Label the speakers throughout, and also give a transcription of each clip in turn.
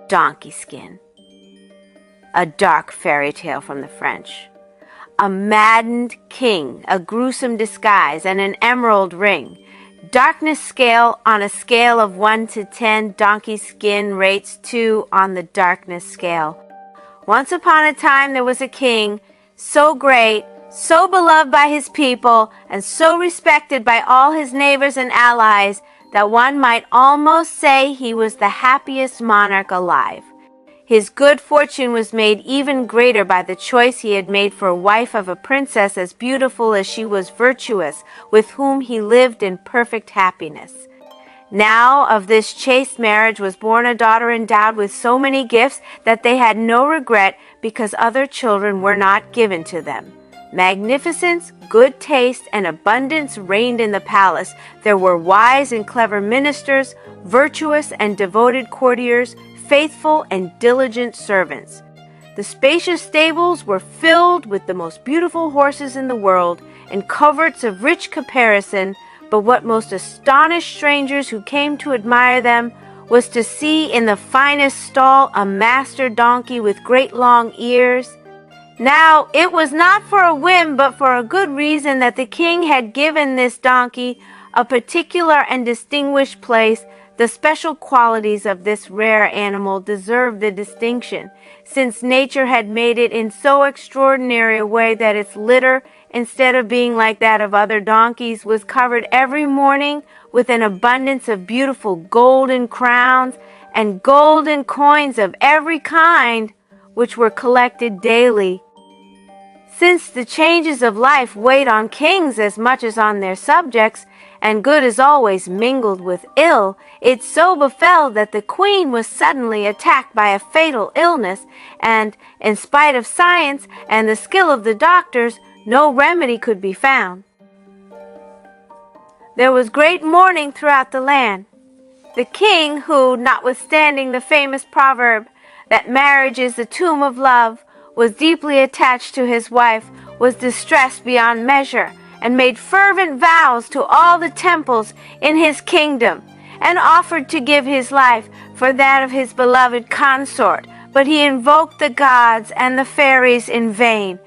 Speaker 1: donkey skin. A dark fairy tale from the French. A maddened king, a gruesome disguise, and an emerald ring. Darkness scale on a scale of 1 to 10, donkey skin rates 2 on the darkness scale. Once upon a time there was a king, so great, so beloved by his people, and so respected by all his neighbors and allies that one might almost say he was the happiest monarch alive. His good fortune was made even greater by the choice he had made for a wife of a princess as beautiful as she was virtuous, with whom he lived in perfect happiness. Now of this chaste marriage was born a daughter endowed with so many gifts that they had no regret because other children were not given to them. Magnificence, good taste, and abundance reigned in the palace. There were wise and clever ministers, virtuous and devoted courtiers, faithful and diligent servants. The spacious stables were filled with the most beautiful horses in the world, and coverts of rich caparison, but what most astonished strangers who came to admire them was to see in the finest stall a master donkey with great long ears. Now it was not for a whim but for a good reason that the king had given this donkey a particular and distinguished place. The special qualities of this rare animal deserved the distinction, since nature had made it in so extraordinary a way that its litter, instead of being like that of other donkeys, was covered every morning with an abundance of beautiful golden crowns and golden coins of every kind, which were collected daily. Since the changes of life wait on kings as much as on their subjects, and good is always mingled with ill, it so befell that the queen was suddenly attacked by a fatal illness, and, in spite of science and the skill of the doctors, no remedy could be found. There was great mourning throughout the land. The king, who, notwithstanding the famous proverb that marriage is the tomb of love, was deeply attached to his wife, was distressed beyond measure, and made fervent vows to all the temples in his kingdom, and offered to give his life for that of his beloved consort. But he invoked the gods and the fairies in vain.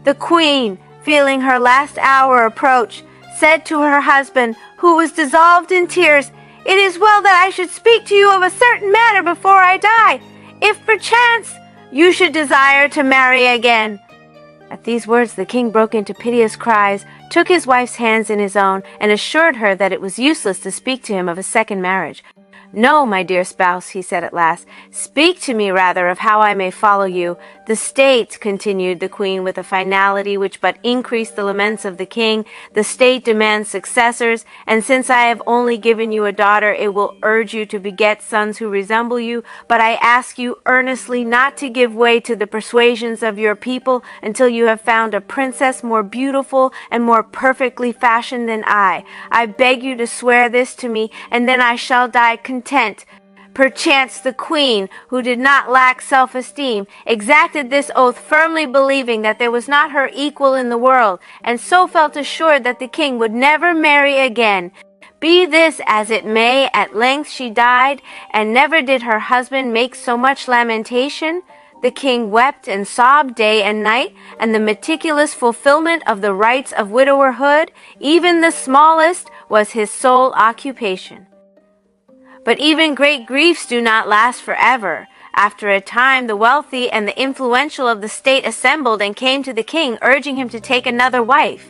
Speaker 1: The queen, feeling her last hour approach, said to her husband, who was dissolved in tears, "It is well that I should speak to you of a certain matter before I die, if perchance you should desire to marry again." At these words the king broke into piteous cries, took his wife's hands in his own, and assured her that it was useless to speak to him of a second marriage. "No, my dear spouse," he said at last, "speak to me rather of how I may follow you. The state," continued the queen with a finality which but increased the laments of the king, "the state demands successors, and since I have only given you a daughter, it will urge you to beget sons who resemble you, but I ask you earnestly not to give way to the persuasions of your people until you have found a princess more beautiful and more perfectly fashioned than I. I beg you to swear this to me, and then I shall die content." Perchance the queen, who did not lack self-esteem, exacted this oath, firmly believing that there was not her equal in the world, and so felt assured that the king would never marry again. Be this as it may, at length she died, and never did her husband make so much lamentation. The king wept and sobbed day and night, and the meticulous fulfillment of the rites of widowerhood, even the smallest, was his sole occupation. But even great griefs do not last forever. After a time, the wealthy and the influential of the state assembled and came to the king, urging him to take another wife.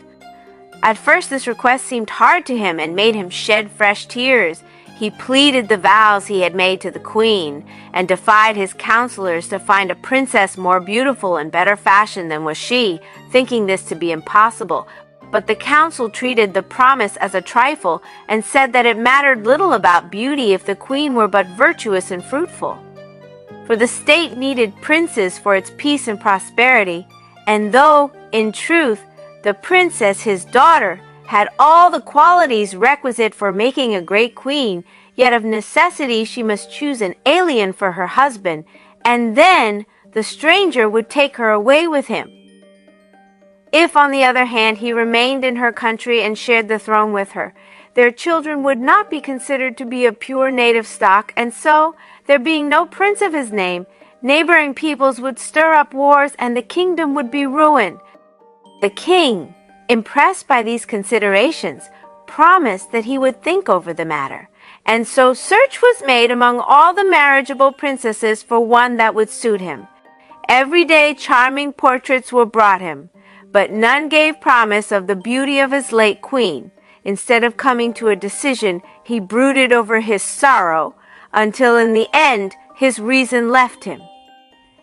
Speaker 1: At first this request seemed hard to him and made him shed fresh tears. He pleaded the vows he had made to the queen, and defied his counselors to find a princess more beautiful and better fashioned than was she, thinking this to be impossible. But the council treated the promise as a trifle, and said that it mattered little about beauty if the queen were but virtuous and fruitful. For the state needed princes for its peace and prosperity, and though, in truth, the princess, his daughter, had all the qualities requisite for making a great queen, yet of necessity she must choose an alien for her husband, and then the stranger would take her away with him. If, on the other hand, he remained in her country and shared the throne with her, their children would not be considered to be of pure native stock, and so, there being no prince of his name, neighboring peoples would stir up wars and the kingdom would be ruined. The king, impressed by these considerations, promised that he would think over the matter, and so search was made among all the marriageable princesses for one that would suit him. Every day charming portraits were brought him, but none gave promise of the beauty of his late queen. Instead of coming to a decision, he brooded over his sorrow until in the end his reason left him.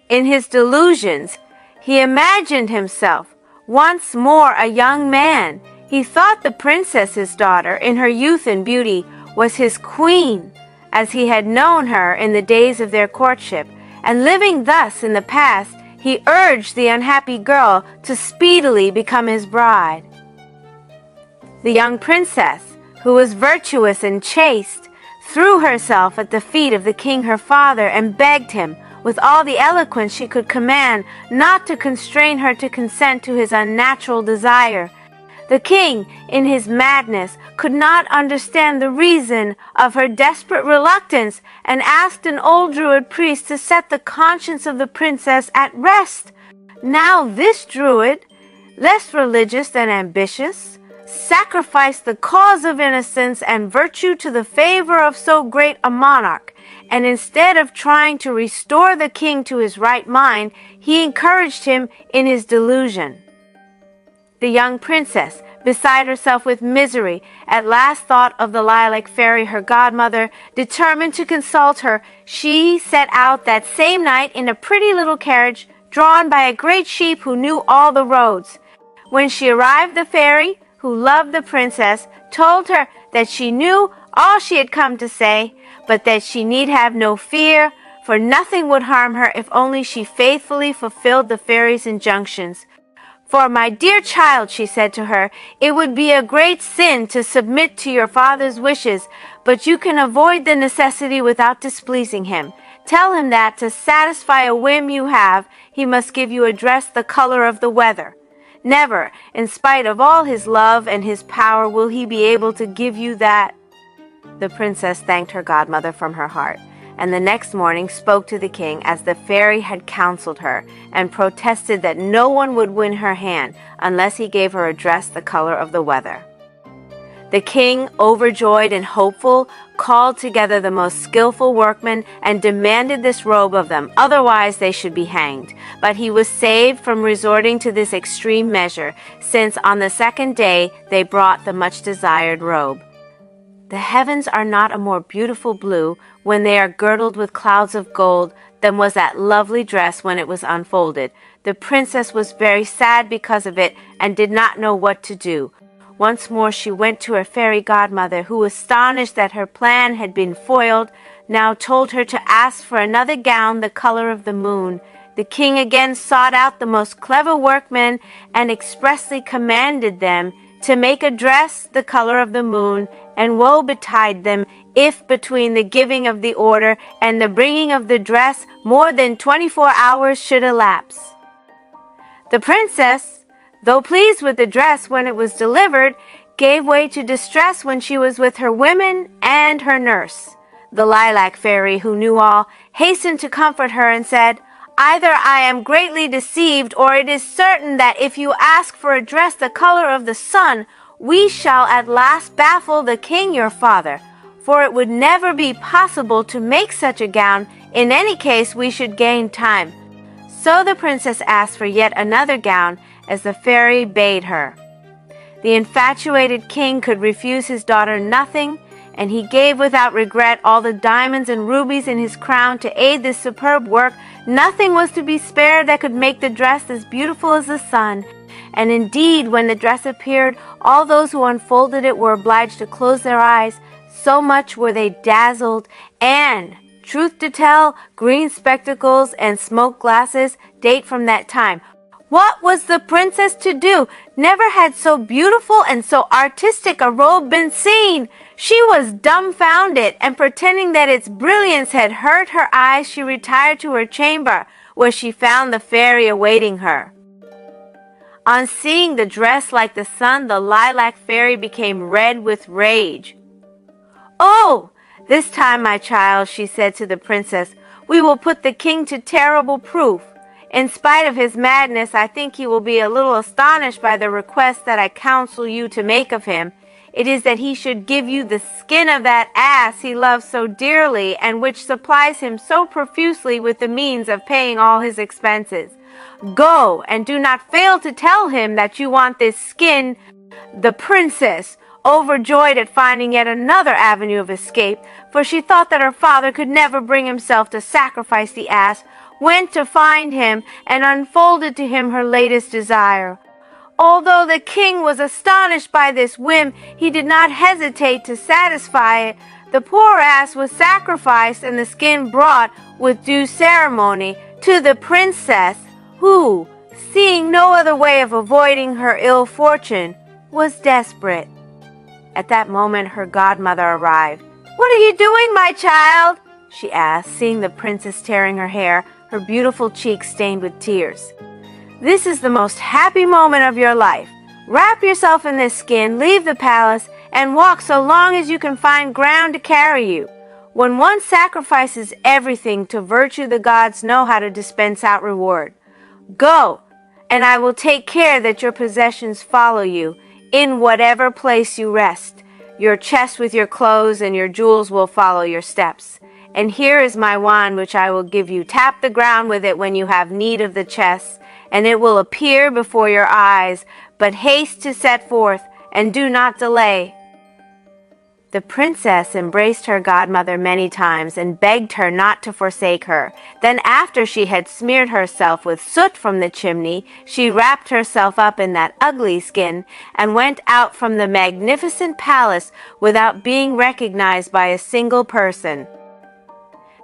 Speaker 1: In his delusions, he imagined himself once more a young man. He thought the princess, his daughter, in her youth and beauty, was his queen, as he had known her in the days of their courtship, and living thus in the past, he urged the unhappy girl to speedily become his bride. The young princess, who was virtuous and chaste, threw herself at the feet of the king her father and begged him, with all the eloquence she could command, not to constrain her to consent to his unnatural desire. The king, in his madness, could not understand the reason of her desperate reluctance and asked an old Druid priest to set the conscience of the princess at rest. Now this Druid, less religious than ambitious, sacrificed the cause of innocence and virtue to the favor of so great a monarch, and instead of trying to restore the king to his right mind, he encouraged him in his delusion. The young princess, beside herself with misery, at last thought of the lilac fairy, her godmother. Determined to consult her, she set out that same night in a pretty little carriage drawn by a great sheep who knew all the roads. When she arrived, the fairy, who loved the princess, told her that she knew all she had come to say, but that she need have no fear, for nothing would harm her if only she faithfully fulfilled the fairy's injunctions. For, my dear child, she said to her, it would be a great sin to submit to your father's wishes, but you can avoid the necessity without displeasing him. Tell him that, to satisfy a whim you have, he must give you a dress the color of the weather. Never, in spite of all his love and his power, will he be able to give you that. The princess thanked her godmother from her heart, and the next morning spoke to the king as the fairy had counseled her, and protested that no one would win her hand unless he gave her a dress the color of the weather. The king, overjoyed and hopeful, called together the most skillful workmen and demanded this robe of them, otherwise they should be hanged. But he was saved from resorting to this extreme measure, since on the second day they brought the much desired robe. The heavens are not a more beautiful blue when they are girdled with clouds of gold than was that lovely dress when it was unfolded. The princess was very sad because of it and did not know what to do. Once more she went to her fairy godmother, who, astonished that her plan had been foiled, now told her to ask for another gown the color of the moon. The king again sought out the most clever workmen and expressly commanded them to make a dress the color of the moon, and woe betide them if between the giving of the order and the bringing of the dress more than 24 hours should elapse. The princess, though pleased with the dress when it was delivered, gave way to distress when she was with her women and her nurse. The lilac fairy, who knew all, hastened to comfort her and said, either I am greatly deceived, or it is certain that if you ask for a dress the color of the sun, we shall at last baffle the king your father, for it would never be possible to make such a gown. In any case, we should gain time. So the princess asked for yet another gown, as the fairy bade her. The infatuated king could refuse his daughter nothing, and he gave without regret all the diamonds and rubies in his crown to aid this superb work. Nothing was to be spared that could make the dress as beautiful as the sun. And indeed, when the dress appeared, all those who unfolded it were obliged to close their eyes, so much were they dazzled, and, truth to tell, green spectacles and smoke glasses date from that time. What was the princess to do? Never had so beautiful and so artistic a robe been seen. She was dumbfounded, and pretending that its brilliance had hurt her eyes, she retired to her chamber, where she found the fairy awaiting her. On seeing the dress like the sun, the lilac fairy became red with rage. "Oh, this time, my child," she said to the princess, "we will put the king to terrible proof. In spite of his madness, I think he will be a little astonished by the request that I counsel you to make of him. It is that he should give you the skin of that ass he loves so dearly, and which supplies him so profusely with the means of paying all his expenses. Go, and do not fail to tell him that you want this skin." The princess, overjoyed at finding yet another avenue of escape, for she thought that her father could never bring himself to sacrifice the ass, went to find him and unfolded to him her latest desire. Although the king was astonished by this whim, he did not hesitate to satisfy it. The poor ass was sacrificed and the skin brought with due ceremony to the princess, who, seeing no other way of avoiding her ill fortune, was desperate. At that moment her godmother arrived. "What are you doing, my child?" she asked, seeing the princess tearing her hair, her beautiful cheeks stained with tears. "This is the most happy moment of your life. Wrap yourself in this skin, leave the palace, and walk so long as you can find ground to carry you. When one sacrifices everything to virtue, the gods know how to dispense out reward. Go, and I will take care that your possessions follow you in whatever place you rest. Your chest with your clothes and your jewels will follow your steps. And here is my wand, which I will give you. Tap the ground with it when you have need of the chest, and it will appear before your eyes. But haste to set forth, and do not delay." The princess embraced her godmother many times and begged her not to forsake her. Then, after she had smeared herself with soot from the chimney, she wrapped herself up in that ugly skin and went out from the magnificent palace without being recognized by a single person.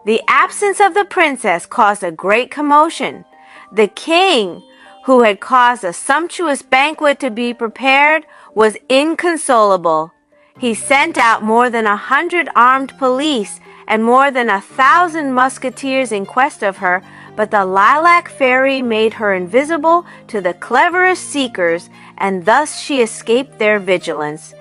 Speaker 1: The absence of the princess caused a great commotion. The king, who had caused a sumptuous banquet to be prepared, was inconsolable. He sent out more than 100 armed police and more than 1,000 musketeers in quest of her, but the lilac fairy made her invisible to the cleverest seekers, and thus she escaped their vigilance.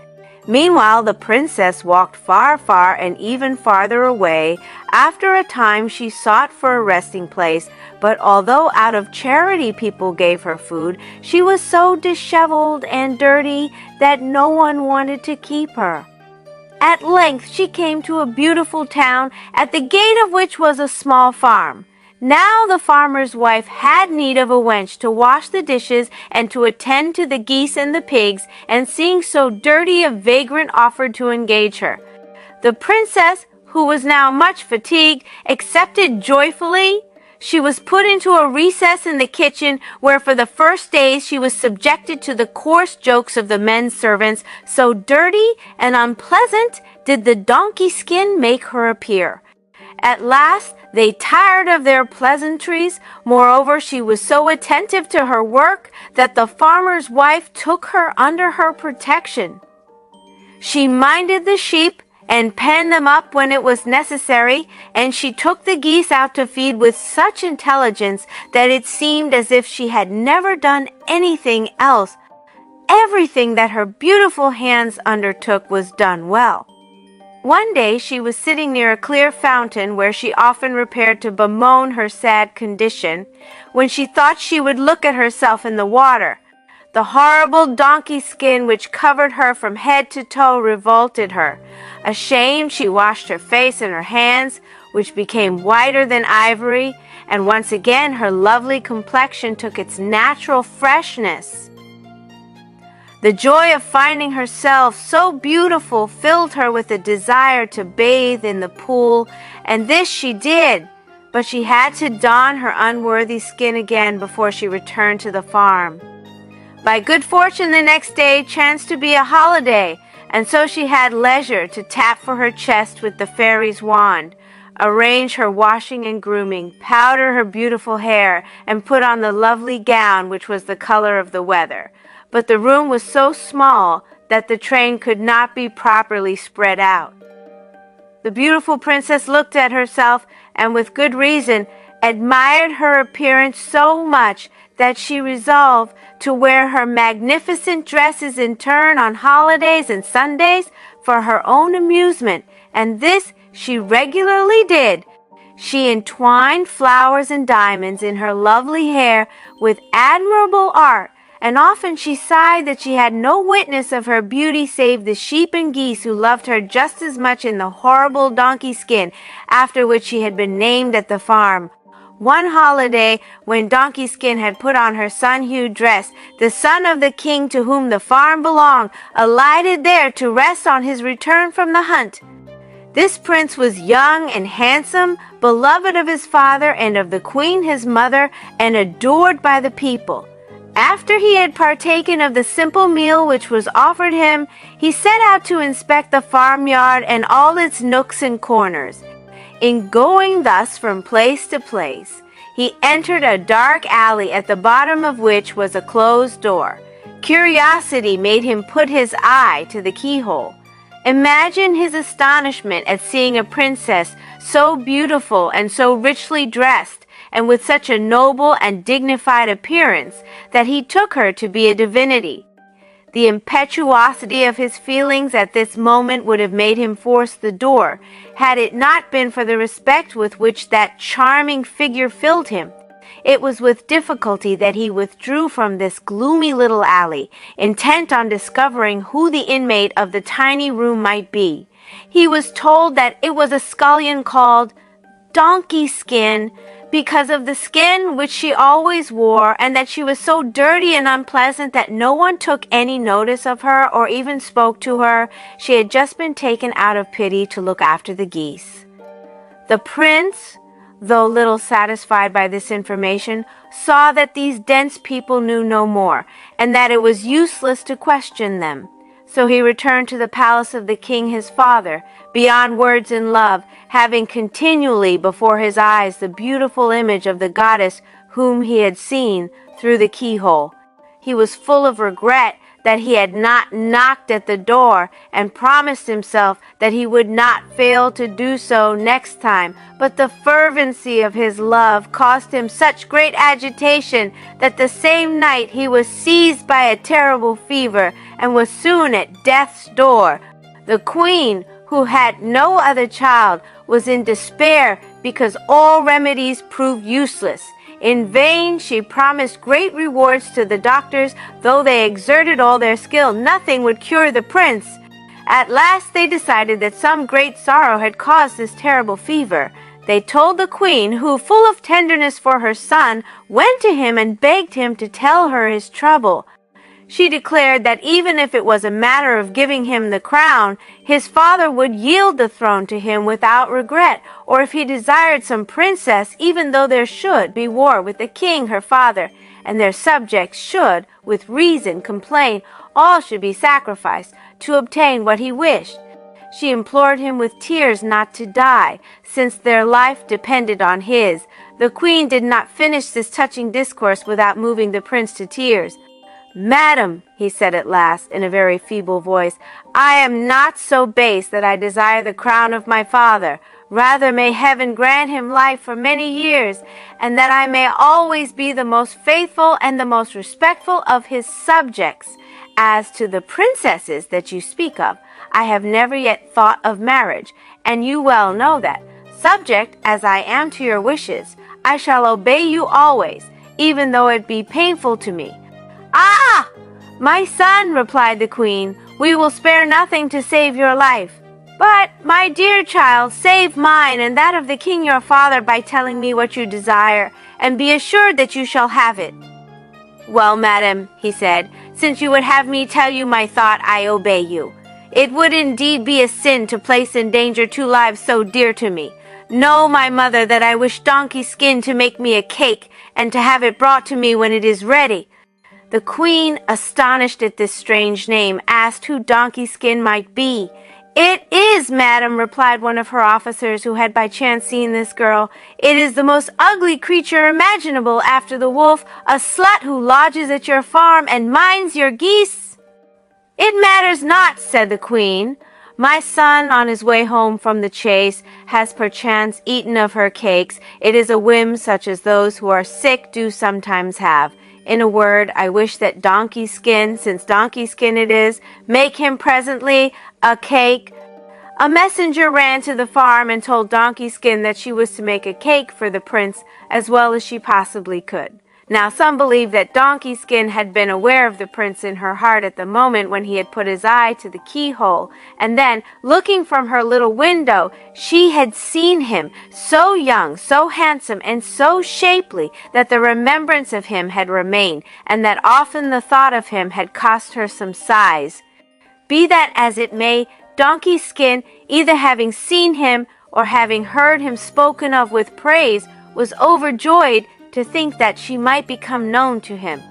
Speaker 1: Meanwhile, the princess walked far, far, and even farther away. After a time, she sought for a resting place, but although out of charity people gave her food, she was so disheveled and dirty that no one wanted to keep her. At length, she came to a beautiful town, at the gate of which was a small farm. Now the farmer's wife had need of a wench to wash the dishes and to attend to the geese and the pigs, and seeing so dirty, a vagrant offered to engage her. The princess, who was now much fatigued, accepted joyfully. She was put into a recess in the kitchen, where for the first days she was subjected to the coarse jokes of the men servants. So dirty and unpleasant did the donkey skin make her appear. At last they tired of their pleasantries. Moreover, she was so attentive to her work that the farmer's wife took her under her protection. She minded the sheep and penned them up when it was necessary, and she took the geese out to feed with such intelligence that it seemed as if she had never done anything else. Everything that her beautiful hands undertook was done well. One day she was sitting near a clear fountain where she often repaired to bemoan her sad condition, when she thought she would look at herself in the water. The horrible donkey skin which covered her from head to toe revolted her. Ashamed, she washed her face and her hands, which became whiter than ivory, and once again her lovely complexion took its natural freshness. The joy of finding herself so beautiful filled her with a desire to bathe in the pool, and this she did, but she had to don her unworthy skin again before she returned to the farm. By good fortune, the next day chanced to be a holiday, and so she had leisure to tap for her chest with the fairy's wand, arrange her washing and grooming, powder her beautiful hair, and put on the lovely gown which was the color of the weather. But the room was so small that the train could not be properly spread out. The beautiful princess looked at herself, and with good reason admired her appearance so much that she resolved to wear her magnificent dresses in turn on holidays and Sundays for her own amusement, and this she regularly did. She entwined flowers and diamonds in her lovely hair with admirable art, and often she sighed that she had no witness of her beauty save the sheep and geese, who loved her just as much in the horrible donkey skin after which she had been named at the farm. One holiday, when Donkey Skin had put on her sun-hued dress, the son of the king to whom the farm belonged alighted there to rest on his return from the hunt. This prince was young and handsome, beloved of his father and of the queen his mother, and adored by the people. After he had partaken of the simple meal which was offered him, he set out to inspect the farmyard and all its nooks and corners. In going thus from place to place, he entered a dark alley at the bottom of which was a closed door. Curiosity made him put his eye to the keyhole. Imagine his astonishment at seeing a princess so beautiful and so richly dressed, and with such a noble and dignified appearance, that he took her to be a divinity. The impetuosity of his feelings at this moment would have made him force the door, had it not been for the respect with which that charming figure filled him. It was with difficulty that he withdrew from this gloomy little alley, intent on discovering who the inmate of the tiny room might be. He was told that it was a scullion called Donkey Skin, because of the skin which she always wore, and that she was so dirty and unpleasant that no one took any notice of her or even spoke to her. She had just been taken out of pity to look after the geese. The prince, though little satisfied by this information, saw that these dense people knew no more, and that it was useless to question them. So he returned to the palace of the king his father, beyond words in love, having continually before his eyes the beautiful image of the goddess whom he had seen through the keyhole. He was full of regret that he had not knocked at the door, and promised himself that he would not fail to do so next time. But the fervency of his love caused him such great agitation that the same night he was seized by a terrible fever, and was soon at death's door. The queen, who had no other child, was in despair because all remedies proved useless. In vain she promised great rewards to the doctors. Though they exerted all their skill, nothing would cure the prince. At last they decided that some great sorrow had caused this terrible fever. They told the queen, who, full of tenderness for her son, went to him and begged him to tell her his trouble. She declared that even if it was a matter of giving him the crown, his father would yield the throne to him without regret, or if he desired some princess, even though there should be war with the king her father, and their subjects should, with reason, complain, all should be sacrificed to obtain what he wished. She implored him with tears not to die, since their life depended on his. The queen did not finish this touching discourse without moving the prince to tears. "Madam," he said at last, in a very feeble voice, "I am not so base that I desire the crown of my father. Rather may heaven grant him life for many years, and that I may always be the most faithful and the most respectful of his subjects. As to the princesses that you speak of, I have never yet thought of marriage, and you well know that, subject as I am to your wishes, I shall obey you always, even though it be painful to me." "Ah! My son," replied the queen, "we will spare nothing to save your life. But, my dear child, save mine and that of the king your father by telling me what you desire, and be assured that you shall have it." "Well, madam," he said, "since you would have me tell you my thought, I obey you. It would indeed be a sin to place in danger two lives so dear to me. Know, my mother, that I wish Donkey Skin to make me a cake, and to have it brought to me when it is ready." The queen, astonished at this strange name, asked who Donkey Skin might be. "It is, madam," replied one of her officers, who had by chance seen this girl. "It is the most ugly creature imaginable after the wolf, a slut who lodges at your farm and minds your geese." "It matters not," said the queen. "My son, on his way home from the chase, has perchance eaten of her cakes. It is a whim such as those who are sick do sometimes have. In a word, I wish that donkey skin, since donkey skin it is, make him presently a cake. A messenger ran to the farm and told Donkey Skin that she was to make a cake for the prince as well as she possibly could. Now, some believe that Donkey Skin had been aware of the prince in her heart at the moment when he had put his eye to the keyhole, and then, looking from her little window, she had seen him, so young, so handsome, and so shapely that the remembrance of him had remained, and that often the thought of him had cost her some sighs. Be that as it may, Donkey Skin, either having seen him or having heard him spoken of with praise, was overjoyed to think that she might become known to him.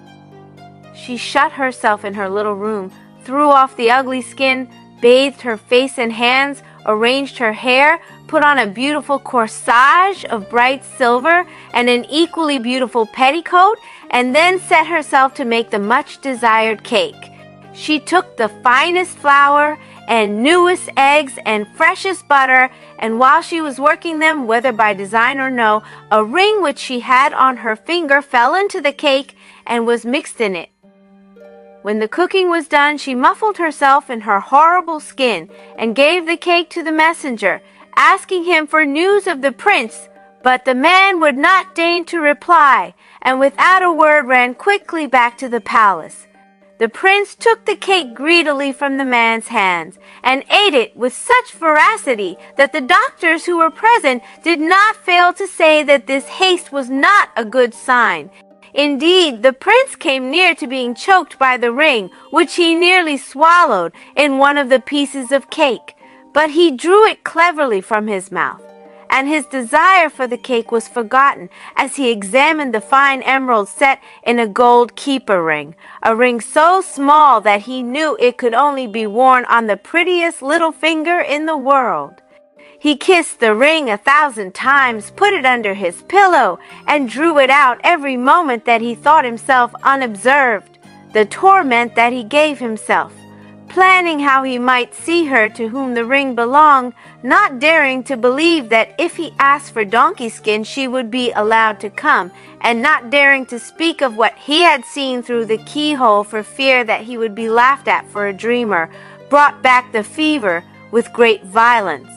Speaker 1: She shut herself in her little room, threw off the ugly skin, bathed her face and hands, arranged her hair, put on a beautiful corsage of bright silver and an equally beautiful petticoat, and then set herself to make the much-desired cake. She took the finest flour and newest eggs and freshest butter, and while she was working them, whether by design or no, a ring which she had on her finger fell into the cake and was mixed in it. When the cooking was done, she muffled herself in her horrible skin and gave the cake to the messenger, asking him for news of the prince, but the man would not deign to reply, and without a word ran quickly back to the palace. The prince took the cake greedily from the man's hands and ate it with such voracity that the doctors who were present did not fail to say that this haste was not a good sign. Indeed, the prince came near to being choked by the ring, which he nearly swallowed in one of the pieces of cake, but he drew it cleverly from his mouth, and his desire for the cake was forgotten as he examined the fine emerald set in a gold keeper ring, a ring so small that he knew it could only be worn on the prettiest little finger in the world. He kissed the ring 1,000 times, put it under his pillow, and drew it out every moment that he thought himself unobserved. The torment that he gave himself, planning how he might see her to whom the ring belonged, not daring to believe that if he asked for Donkey Skin she would be allowed to come, and not daring to speak of what he had seen through the keyhole for fear that he would be laughed at for a dreamer, brought back the fever with great violence.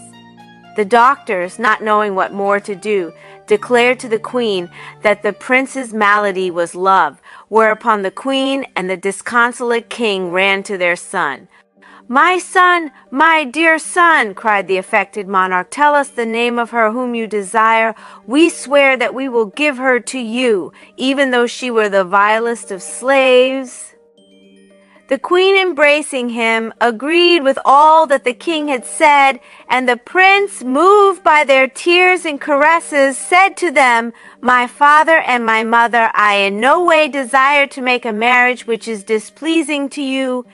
Speaker 1: The doctors, not knowing what more to do, declared to the queen that the prince's malady was love, whereupon the queen and the disconsolate king ran to their son. "My son, my dear son," cried the affected monarch, "tell us the name of her whom you desire. We swear that we will give her to you, even though she were the vilest of slaves." The queen, embracing him, agreed with all that the king had said, and the prince, moved by their tears and caresses, said to them, "My father and my mother, I in no way desire to make a marriage which is displeasing to you."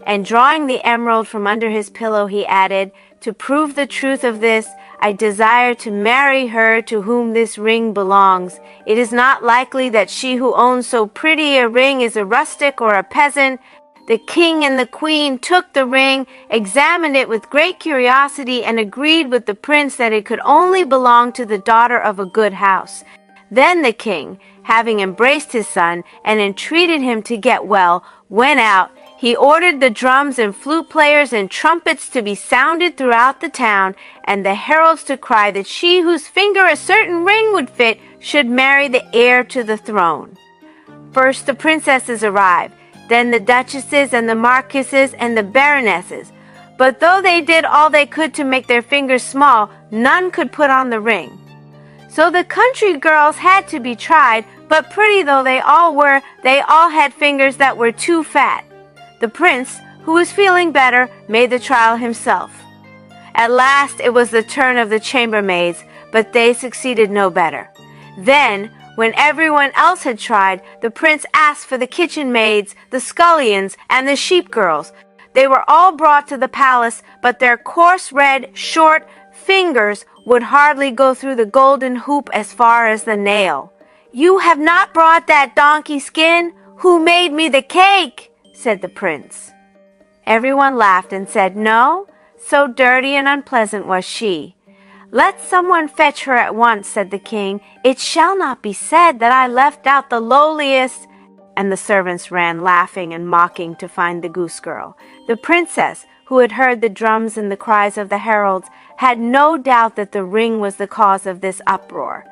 Speaker 1: And drawing the emerald from under his pillow, he added, "To prove the truth of this, I desire to marry her to whom this ring belongs. It is not likely that she who owns so pretty a ring is a rustic or a peasant." The king and the queen took the ring, examined it with great curiosity, and agreed with the prince that it could only belong to the daughter of a good house. Then the king, having embraced his son and entreated him to get well, went out. He ordered the drums and flute players and trumpets to be sounded throughout the town, and the heralds to cry that she whose finger a certain ring would fit should marry the heir to the throne. First the princesses arrived, then the duchesses and the marquises and the baronesses. But though they did all they could to make their fingers small, none could put on the ring. So the country girls had to be tried, but pretty though they all were, they all had fingers that were too fat. The prince, who was feeling better, made the trial himself. At last it was the turn of the chambermaids, but they succeeded no better. Then, when everyone else had tried, the prince asked for the kitchen maids, the scullions, and the sheep girls. They were all brought to the palace, but their coarse, red, short fingers would hardly go through the golden hoop as far as the nail. "You have not brought that Donkey Skin? Who made me the cake?" said the prince. Everyone laughed and said, "No, so dirty and unpleasant was she." "Let someone fetch her at once," said the king. "It shall not be said that I left out the lowliest." and the servants ran laughing and mocking to find the goose girl. The princess, who had heard the drums and the cries of the heralds, had no doubt that the ring was the cause of this uproar.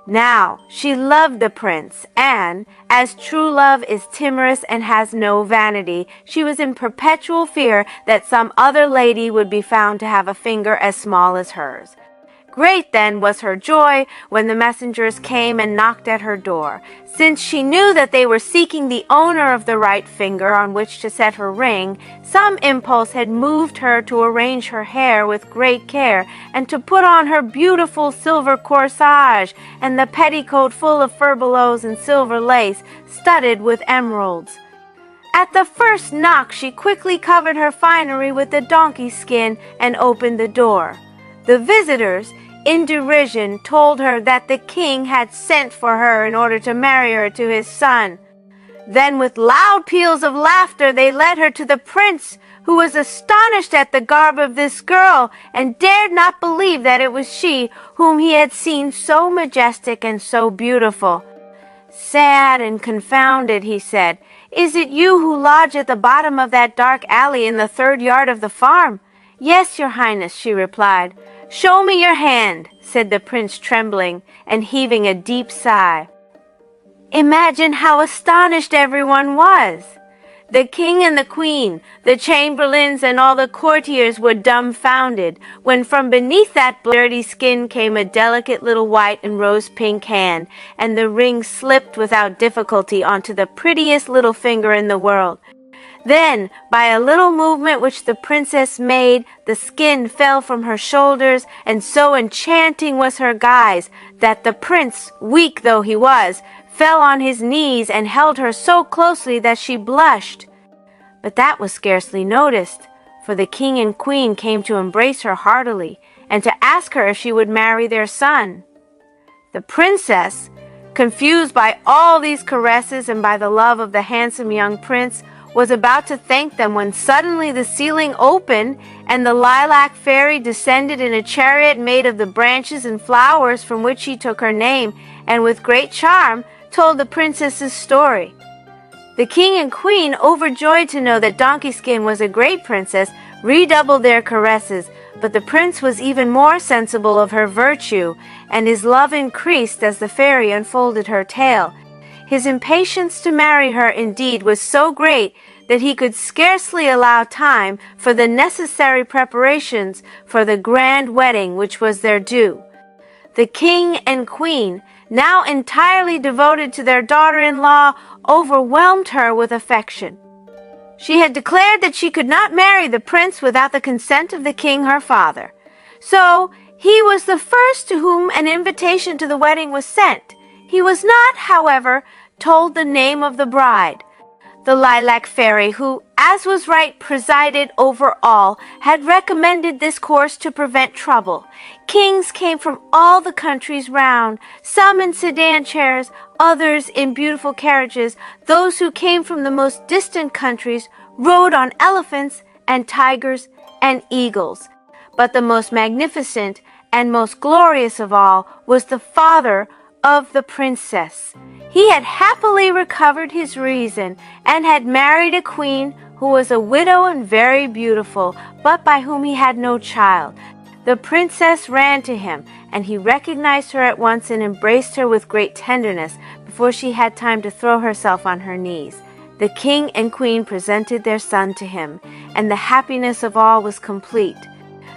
Speaker 1: Now she loved the prince, and, as true love is timorous and has no vanity, she was in perpetual fear that some other lady would be found to have a finger as small as hers. Great, then, was her joy when the messengers came and knocked at her door. Since she knew that they were seeking the owner of the right finger on which to set her ring, some impulse had moved her to arrange her hair with great care and to put on her beautiful silver corsage and the petticoat full of furbelows and silver lace studded with emeralds. At the first knock, she quickly covered her finery with the donkey skin and opened the door. The visitors, in derision, told her that the king had sent for her in order to marry her to his son. Then, with loud peals of laughter, they led her to the prince, who was astonished at the garb of this girl and dared not believe that it was she whom he had seen so majestic and so beautiful. "Sad and confounded," he said, "is it you who lodge at the bottom of that dark alley in the 3rd yard of the farm?" "Yes, your highness," she replied. "Show me your hand," said the prince, trembling and heaving a deep sigh. Imagine how astonished everyone was. The king and the queen, the chamberlains, and all the courtiers were dumbfounded when from beneath that dirty skin came a delicate little white and rose-pink hand, and the ring slipped without difficulty onto the prettiest little finger in the world. Then, by a little movement which the princess made, the skin fell from her shoulders, and so enchanting was her guise that the prince, weak though he was, fell on his knees and held her so closely that she blushed. But that was scarcely noticed, for the king and queen came to embrace her heartily and to ask her if she would marry their son. The princess, confused by all these caresses and by the love of the handsome young prince, was about to thank them when suddenly the ceiling opened and the lilac fairy descended in a chariot made of the branches and flowers from which she took her name, and with great charm told the princess's story. The king and queen, overjoyed to know that Donkey Skin was a great princess, redoubled their caresses, but the prince was even more sensible of her virtue, and his love increased as the fairy unfolded her tale. His impatience to marry her, indeed, was so great that he could scarcely allow time for the necessary preparations for the grand wedding which was their due. The king and queen, now entirely devoted to their daughter-in-law, overwhelmed her with affection. She had declared that she could not marry the prince without the consent of the king, her father. So he was the first to whom an invitation to the wedding was sent. He was not, however, told the name of the bride. The lilac fairy, who, as was right, presided over all, had recommended this course to prevent trouble. Kings came from all the countries round, some in sedan chairs, others in beautiful carriages. Those who came from the most distant countries rode on elephants and tigers and eagles. But the most magnificent and most glorious of all was the father of the princess. He had happily recovered his reason and had married a queen who was a widow and very beautiful, but by whom he had no child. The princess ran to him, and he recognized her at once and embraced her with great tenderness before she had time to throw herself on her knees. The king and queen presented their son to him, and the happiness of all was complete.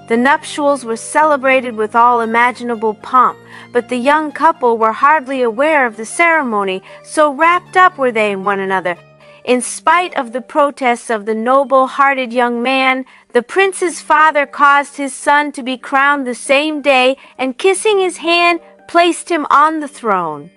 Speaker 1: The nuptials were celebrated with all imaginable pomp, but the young couple were hardly aware of the ceremony, so wrapped up were they in one another. In spite of the protests of the noble-hearted young man, the prince's father caused his son to be crowned the same day, and kissing his hand, placed him on the throne.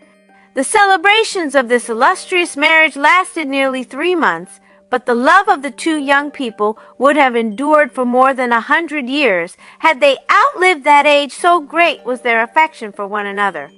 Speaker 1: The celebrations of this illustrious marriage lasted nearly 3 months, but the love of the two young people would have endured for more than 100 years had they outlived that age, so great was their affection for one another.